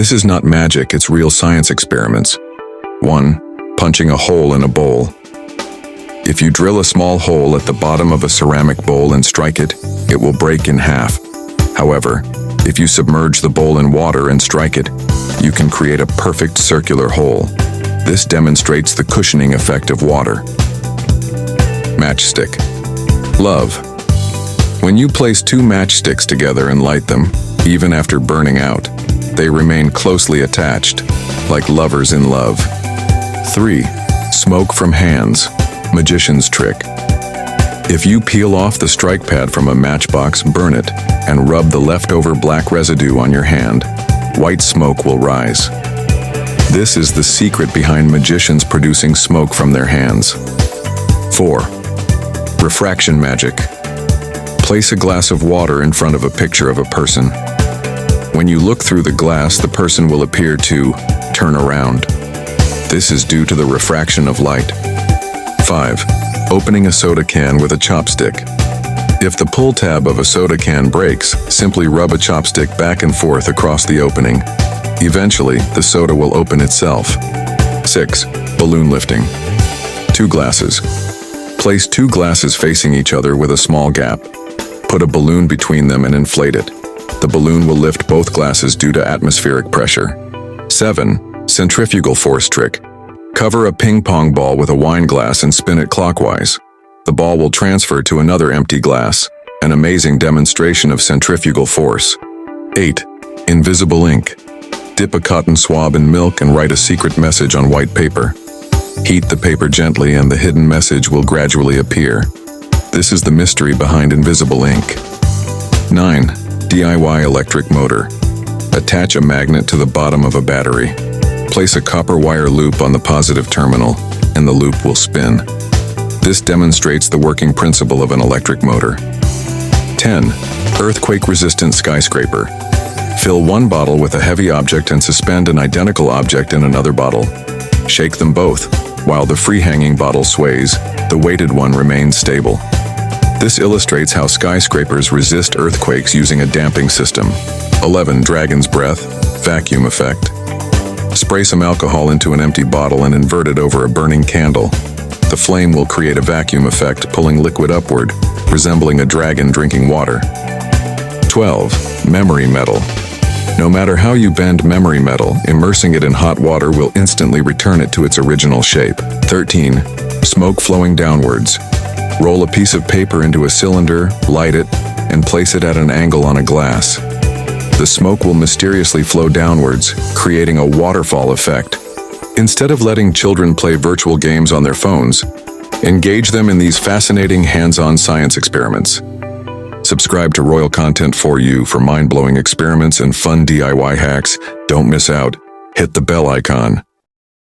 This is not magic, it's real science experiments. 1. Punching a hole in a bowl. If you drill a small hole at the bottom of a ceramic bowl and strike it, it will break in half. However, if you submerge the bowl in water and strike it, you can create a perfect circular hole. This demonstrates the cushioning effect of water. Matchstick. Love. When you place two matchsticks together and light them, even after burning out, they remain closely attached, like lovers in love. 3. Smoke from hands. Magician's trick. If you peel off the strike pad from a matchbox, burn it, and rub the leftover black residue on your hand, white smoke will rise. This is the secret behind magicians producing smoke from their hands. 4. Refraction magic. Place a glass of water in front of a picture of a person. When you look through the glass, the person will appear to turn around. This is due to the refraction of light. 5. Opening a soda can with a chopstick. If the pull tab of a soda can breaks, simply rub a chopstick back and forth across the opening. Eventually, the soda will open itself. 6. Balloon lifting. 2 glasses. Place 2 glasses facing each other with a small gap. Put a balloon between them and inflate it. The balloon will lift both glasses due to atmospheric pressure. 7. Centrifugal force trick. Cover a ping pong ball with a wine glass and spin it clockwise. The ball will transfer to another empty glass, an amazing demonstration of centrifugal force. 8. Invisible ink. Dip a cotton swab in milk and write a secret message on white paper. Heat the paper gently and the hidden message will gradually appear. This is the mystery behind invisible ink. 9. DIY electric motor. Attach a magnet to the bottom of a battery. Place a copper wire loop on the positive terminal, and the loop will spin. This demonstrates the working principle of an electric motor. 10. Earthquake-resistant skyscraper. Fill one bottle with a heavy object and suspend an identical object in another bottle. Shake them both. While the free-hanging bottle sways, the weighted one remains stable. This illustrates how skyscrapers resist earthquakes using a damping system. 11. Dragon's breath, vacuum effect. Spray some alcohol into an empty bottle and invert it over a burning candle. The flame will create a vacuum effect, pulling liquid upward, resembling a dragon drinking water. 12. Memory metal. No matter how you bend memory metal, immersing it in hot water will instantly return it to its original shape. 13. Smoke flowing downwards. Roll a piece of paper into a cylinder, light it, and place it at an angle on a glass. The smoke will mysteriously flow downwards, creating a waterfall effect. Instead of letting children play virtual games on their phones, engage them in these fascinating hands-on science experiments. Subscribe to Royal Content for You for mind-blowing experiments and fun DIY hacks. Don't miss out. Hit the bell icon.